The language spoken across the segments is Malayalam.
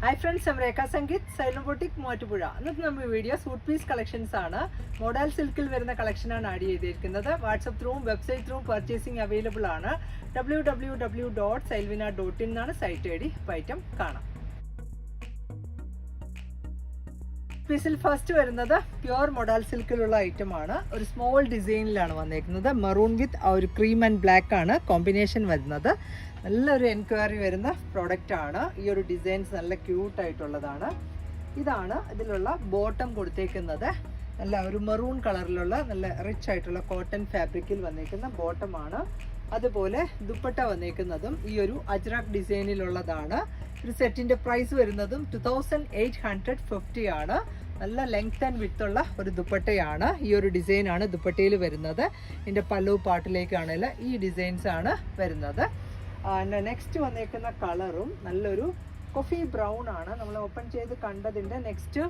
Hi friends, I'm Rekha Sangeet, Silent Boutique, Moatupuzha. ഇന്നത്തെ നമ്മുടെ വീഡിയോ സൂട്ട് പീസ് കളക്ഷൻസ് ആണ്. മോഡൽ സിൽക്കിൽ വരുന്ന കളക്ഷൻ ആണ് ആഡ് ചെയ്തിരിക്കുന്നത്. വാട്സ്ആപ്പ് ത്രൂവും വെബ്സൈറ്റ് ത്രൂവും പർച്ചേസിംഗ് അവൈലബിൾ ആണ്. www.silvina.in എന്നാണ് സൈറ്റ് ഐഡി. ഐറ്റം കാണാം. പീസിൽ ഫസ്റ്റ് വരുന്നത് പ്യുവർ മോഡൽ സിൽക്കിലുള്ള ഐറ്റം ആണ്. ഒരു സ്മോൾ ഡിസൈനിലാണ് വന്നേക്കുന്നത്. മെറൂൺ വിത്ത് ആ ഒരു ക്രീം ആൻഡ് ബ്ലാക്ക് ആണ് കോമ്പിനേഷൻ വരുന്നത്. നല്ലൊരു എൻക്വയറി വരുന്ന പ്രോഡക്റ്റ് ആണ്. ഈ ഒരു ഡിസൈൻസ് നല്ല ക്യൂട്ട് ആയിട്ടുള്ളതാണ്. ഇതാണ് ഇതിലുള്ള ബോട്ടം കൊടുത്തേക്കുന്നത്. നല്ല ഒരു മെറൂൺ കളറിലുള്ള നല്ല റിച്ച് ആയിട്ടുള്ള കോട്ടൺ ഫാബ്രിക്കിൽ വന്നേക്കുന്ന ബോട്ടം ആണ്. അതുപോലെ ദുപ്പട്ട വന്നേക്കുന്നതും ഈ ഒരു അജ്രക് ഡിസൈനിലുള്ളതാണ്. ഒരു സെറ്റിന്റെ പ്രൈസ് വരുന്നതും 2850 ആണ്. നല്ല ലെങ്ത് ആൻഡ് വിത്ത് ഉള്ള ഒരു ദുപ്പട്ടയാണ്. ഈ ഒരു ഡിസൈൻ ആണ് ദുപ്പട്ടയിൽ വരുന്നത്. ഇതിന്റെ പല്ലു പാട്ടിലേക്കാണെങ്കിൽ ഈ ഡിസൈൻസ് ആണ് വരുന്നത്. നെക്സ്റ്റ് വന്നേക്കുന്ന കളറും നല്ലൊരു കോഫി ബ്രൗൺ ആണ്. നമ്മൾ ഓപ്പൺ ചെയ്ത് കണ്ടതിൻ്റെ നെക്സ്റ്റ്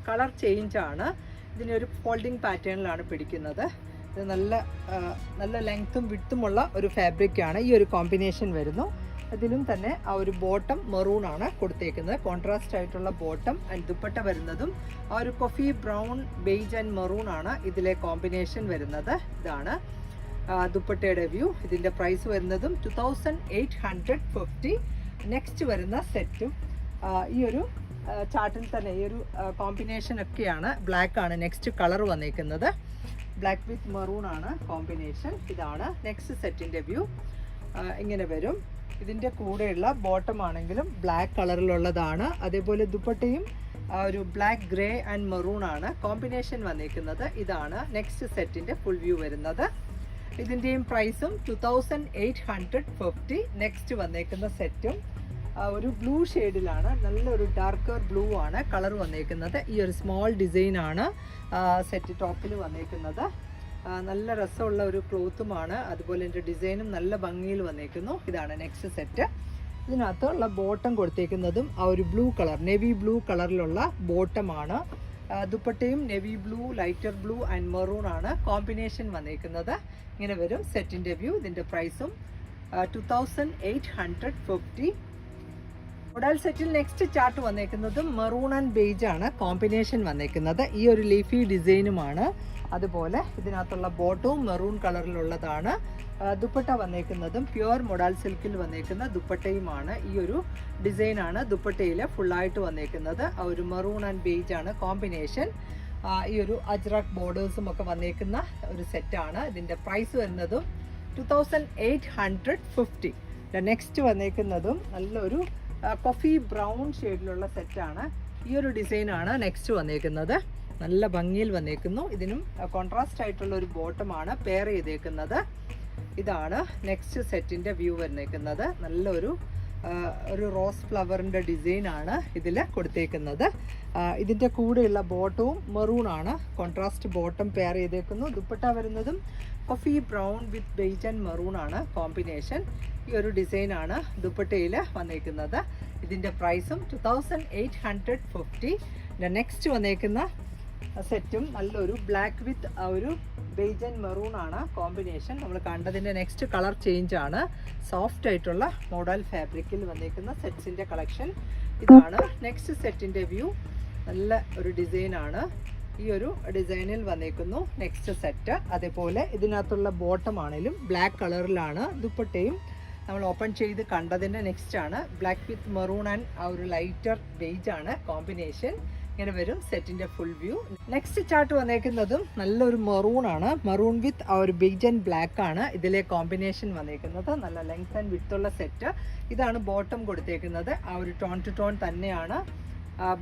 കളർ ചേഞ്ച് ആണ്. ഇതിനൊരു ഫോൾഡിങ് പാറ്റേണിലാണ് പിടിക്കുന്നത്. ഇത് നല്ല ലെങ്ത്തും വിട്ടുമുള്ള ഒരു ഫാബ്രിക് ആണ്. ഈ ഒരു കോമ്പിനേഷൻ വരുന്നു. ഇതിലും തന്നെ ആ ഒരു ബോട്ടം മെറൂൺ ആണ് കൊടുത്തേക്കുന്നത്. കോൺട്രാസ്റ്റ് ആയിട്ടുള്ള ബോട്ടം ആൻഡ് ദുപ്പട്ട വരുന്നതും ആ ഒരു coffee brown beige and maroon ആണ് ഇതിലെ കോമ്പിനേഷൻ വരുന്നത്. ഇതാണ് ദുപ്പട്ടയുടെ വ്യൂ. ഇതിൻ്റെ പ്രൈസ് വരുന്നതും 2850. നെക്സ്റ്റ് വരുന്ന സെറ്റും ഈ ഒരു ചാർട്ടിൽ തന്നെ ഈ ഒരു കോമ്പിനേഷൻ ഒക്കെയാണ്. ബ്ലാക്ക് ആണ് നെക്സ്റ്റ് കളർ വന്നേക്കുന്നത്. ബ്ലാക്ക് വിത്ത് മെറൂൺ ആണ് കോമ്പിനേഷൻ. ഇതാണ് നെക്സ്റ്റ് സെറ്റിൻ്റെ വ്യൂ. ഇങ്ങനെ വരും. ഇതിൻ്റെ കൂടെയുള്ള ബോട്ടം ആണെങ്കിലും ബ്ലാക്ക് കളറിലുള്ളതാണ്. അതേപോലെ ദുപ്പട്ടയും ഒരു ബ്ലാക്ക് ഗ്രേ ആൻഡ് മെറൂൺ ആണ് കോമ്പിനേഷൻ വന്നേക്കുന്നത്. ഇതാണ് നെക്സ്റ്റ് സെറ്റിൻ്റെ ഫുൾ വ്യൂ വരുന്നത്. ഇതിൻ്റെയും പ്രൈസും 2850. നെക്സ്റ്റ് വന്നേക്കുന്ന സെറ്റും ഒരു ബ്ലൂ ഷെയ്ഡിലാണ്. നല്ലൊരു ഡാർക്കർ ബ്ലൂ ആണ് കളർ വന്നേക്കുന്നത്. ഈ ഒരു സ്മോൾ ഡിസൈൻ ആണ് സെറ്റ് ടോപ്പിൽ വന്നേക്കുന്നത്. നല്ല രസമുള്ള ഒരു ക്ലോത്തുമാണ്. അതുപോലെ എൻ്റെ ഡിസൈനും നല്ല ഭംഗിയിൽ വന്നേക്കുന്നു. ഇതാണ് നെക്സ്റ്റ് സെറ്റ്. ഇതിനകത്തുള്ള ബോട്ടം കൊടുത്തേക്കുന്നതും ആ ഒരു ബ്ലൂ കളർ നേവി ബ്ലൂ കളറിലുള്ള ബോട്ടമാണ്. ദുപ്പട്ടയും navy blue, lighter blue and maroon ആണ് കോമ്പിനേഷൻ വന്നേക്കുന്നത്. ഇങ്ങനെ വരും സെറ്റിൻ്റെ വ്യൂ. ഇതിൻ്റെ പ്രൈസും 2850. മോഡൽ സെറ്റിൽ നെക്സ്റ്റ് ചാർട്ട് വന്നേക്കുന്നത് മെറൂൺ ആൻഡ് ബേജ് ആണ് കോമ്പിനേഷൻ വന്നേക്കുന്നത്. ഈ ഒരു ലീഫി ഡിസൈനുമാണ്. അതുപോലെ ഇതിനകത്തുള്ള ബോട്ടവും മെറൂൺ കളറിലുള്ളതാണ്. ദുപ്പട്ട വന്നേക്കുന്നതും പ്യുവർ മോഡൽ സിൽക്കിൽ വന്നേക്കുന്ന ദുപ്പട്ടയുമാണ്. ഈ ഒരു ഡിസൈനാണ് ദുപ്പട്ടയിൽ ഫുള്ളായിട്ട് വന്നേക്കുന്നത്. ആ ഒരു മെറൂൺ ആൻഡ് ബേജ് ആണ് കോമ്പിനേഷൻ. ഈ ഒരു അജ്രക് ബോർഡേഴ്സും ഒക്കെ വന്നേക്കുന്ന ഒരു സെറ്റാണ്. ഇതിൻ്റെ പ്രൈസ് വരുന്നതും 2850. നെക്സ്റ്റ് വന്നേക്കുന്നതും നല്ലൊരു കോഫി ബ്രൗൺ ഷെയ്ഡിലുള്ള സെറ്റാണ്. ഈ ഒരു ഡിസൈനാണ് നെക്സ്റ്റ് വന്നേക്കുന്നത്. നല്ല ഭംഗിയിൽ വന്നേക്കുന്നു. ഇതിനും കോൺട്രാസ്റ്റ് ആയിട്ടുള്ള ഒരു ബോട്ടമാണ് പെയർ ചെയ്തേക്കുന്നത്. ഇതാണ് നെക്സ്റ്റ് സെറ്റിൻ്റെ വ്യൂ വന്നേക്കുന്നത്. നല്ലൊരു റോസ് ഫ്ലവറിൻ്റെ ഡിസൈനാണ് ഇതിൽ കൊടുത്തേക്കുന്നത്. ഇതിൻ്റെ കൂടെയുള്ള ബോട്ടവും മെറൂൺ ആണ്. കോൺട്രാസ്റ്റ് ബോട്ടം പെയർ ചെയ്തേക്കുന്നു. ദുപ്പട്ട വരുന്നതും coffee brown with beige and maroon ആണ് കോമ്പിനേഷൻ. ഈ ഒരു ഡിസൈനാണ് ദുപ്പട്ടയിൽ വന്നേക്കുന്നത്. ഇതിൻ്റെ പ്രൈസും 2850. നെക്സ്റ്റ് വന്നേക്കുന്ന സെറ്റും നല്ലൊരു ബ്ലാക്ക് വിത്ത് ആ ഒരു ബേജ് ആൻഡ് മെറൂൺ ആണ് കോമ്പിനേഷൻ. നമ്മൾ കണ്ടതിൻ്റെ നെക്സ്റ്റ് കളർ ചേഞ്ച് ആണ്. സോഫ്റ്റ് ആയിട്ടുള്ള മോഡൽ ഫാബ്രിക്കിൽ വന്നേക്കുന്ന സെറ്റ്സിൻ്റെ കളക്ഷൻ. ഇതാണ് നെക്സ്റ്റ് സെറ്റിൻ്റെ വ്യൂ. നല്ല ഒരു ഡിസൈനാണ്. ഈ ഒരു ഡിസൈനിൽ വന്നേക്കുന്നു നെക്സ്റ്റ് സെറ്റ്. അതേപോലെ ഇതിനകത്തുള്ള ബോട്ടം ആണെങ്കിലും ബ്ലാക്ക് കളറിലാണ്. ദുപ്പട്ടയും നമ്മൾ ഓപ്പൺ ചെയ്ത് കണ്ടതിൻ്റെ നെക്സ്റ്റ് ആണ്. ബ്ലാക്ക് വിത്ത് മെറൂൺ ആൻഡ് ആ ഒരു ലൈറ്റർ ബേജ് ആണ് കോമ്പിനേഷൻ. ഇങ്ങനെ വരും സെറ്റിൻ്റെ ഫുൾ വ്യൂ. നെക്സ്റ്റ് ചാർട്ട് വന്നേക്കുന്നതും നല്ലൊരു മെറൂൺ ആണ്. മെറൂൺ വിത്ത് ആ ഒരു ബേജ് ആൻഡ് ബ്ലാക്ക് ആണ് ഇതിലെ കോമ്പിനേഷൻ വന്നേക്കുന്നത്. നല്ല ലെങ്ത് ആൻഡ് വിത്ത് ഉള്ള സെറ്റ്. ഇതാണ് ബോട്ടം കൊടുത്തേക്കുന്നത്. ആ ഒരു ടോൺ ടു ടോൺ തന്നെയാണ്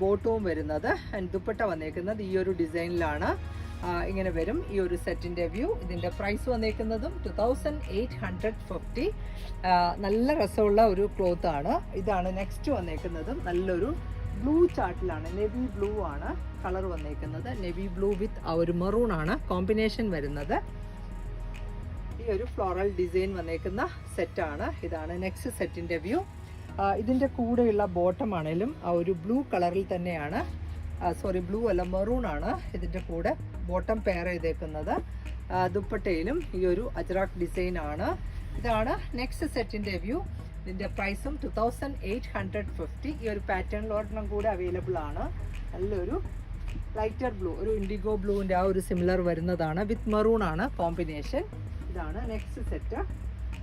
ബോട്ടവും വരുന്നത്. ആൻഡ് ദുപ്പട്ട വന്നേക്കുന്നത് ഈ ഒരു ഡിസൈനിലാണ്. ഇങ്ങനെ വരും ഈ ഒരു സെറ്റിൻ്റെ വ്യൂ. ഇതിൻ്റെ പ്രൈസ് വന്നേക്കുന്നതും 2850. നല്ല രസമുള്ള ഒരു ക്ലോത്ത് ആണ്. ഇതാണ് നെക്സ്റ്റ് വന്നേക്കുന്നതും നല്ലൊരു ബ്ലൂ ചാർട്ടിലാണ്. നെവി ബ്ലൂ ആണ് കളർ വന്നേക്കുന്നത്. നെവി ബ്ലൂ വിത്ത് ആ ഒരു മെറൂൺ ആണ് കോമ്പിനേഷൻ വരുന്നത്. ഈ ഒരു ഫ്ലോറൽ ഡിസൈൻ വന്നേക്കുന്ന സെറ്റാണ്. ഇതാണ് നെക്സ്റ്റ് സെറ്റിൻ്റെ വ്യൂ. ഇതിൻ്റെ കൂടെയുള്ള ബോട്ടം ആണെങ്കിലും ആ ഒരു ബ്ലൂ കളറിൽ തന്നെയാണ്. ബ്ലൂ അല്ല മെറൂൺ ആണ് ഇതിൻ്റെ കൂടെ ബോട്ടം പെയർ ചെയ്തേക്കുന്നത്. ദുപ്പട്ടയിലും ഈ ഒരു അജ്രക് ഡിസൈൻ ആണ്. ഇതാണ് നെക്സ്റ്റ് സെറ്റിൻ്റെ വ്യൂ. ഇതിൻ്റെ പ്രൈസും 2850. ഈ ഒരു പാറ്റേണിലോട്ടണം കൂടെ അവൈലബിൾ ആണ്. നല്ലൊരു ലൈറ്റർ ബ്ലൂ, ഒരു ഇൻഡിഗോ ബ്ലൂവിൻ്റെ ആ ഒരു സിമിലർ വരുന്നതാണ്. വിത്ത് മെറൂൺ ആണ് കോമ്പിനേഷൻ. ഇതാണ് നെക്സ്റ്റ് സെറ്റ്.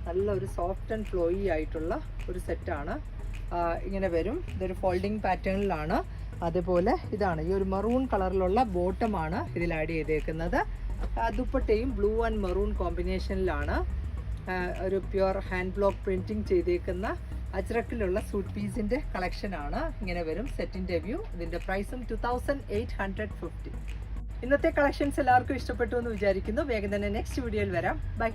നല്ലൊരു സോഫ്റ്റ് ആൻഡ് ഫ്ലോയി ആയിട്ടുള്ള ഒരു സെറ്റാണ്. ഇങ്ങനെ വരും. ഇതൊരു ഫോൾഡിങ് പാറ്റേണിലാണ്. അതേപോലെ ഇതാണ് ഈ ഒരു മെറൂൺ കളറിലുള്ള ബോട്ടമാണ് ഇതിൽ ആഡ് ചെയ്തേക്കുന്നത്. ദുപ്പട്ടയും ബ്ലൂ ആൻഡ് മെറൂൺ കോമ്പിനേഷനിലാണ്. ഒരു പ്യുവർ ഹാൻഡ് ബ്ലോക്ക് പ്രിന്റിങ് ചെയ്തേക്കുന്ന അജ്രക്കിലുള്ള സൂട്ട് പീസിൻ്റെ കളക്ഷനാണ്. ഇങ്ങനെ വരും സെറ്റിൻ്റെ വ്യൂ. ഇതിൻ്റെ പ്രൈസും 2850. ഇന്നത്തെ കളക്ഷൻസ് എല്ലാവർക്കും ഇഷ്ടപ്പെട്ടു എന്ന് വിചാരിക്കുന്നു. വേഗം തന്നെ നെക്സ്റ്റ് വീഡിയോയിൽ വരാം. ബൈ.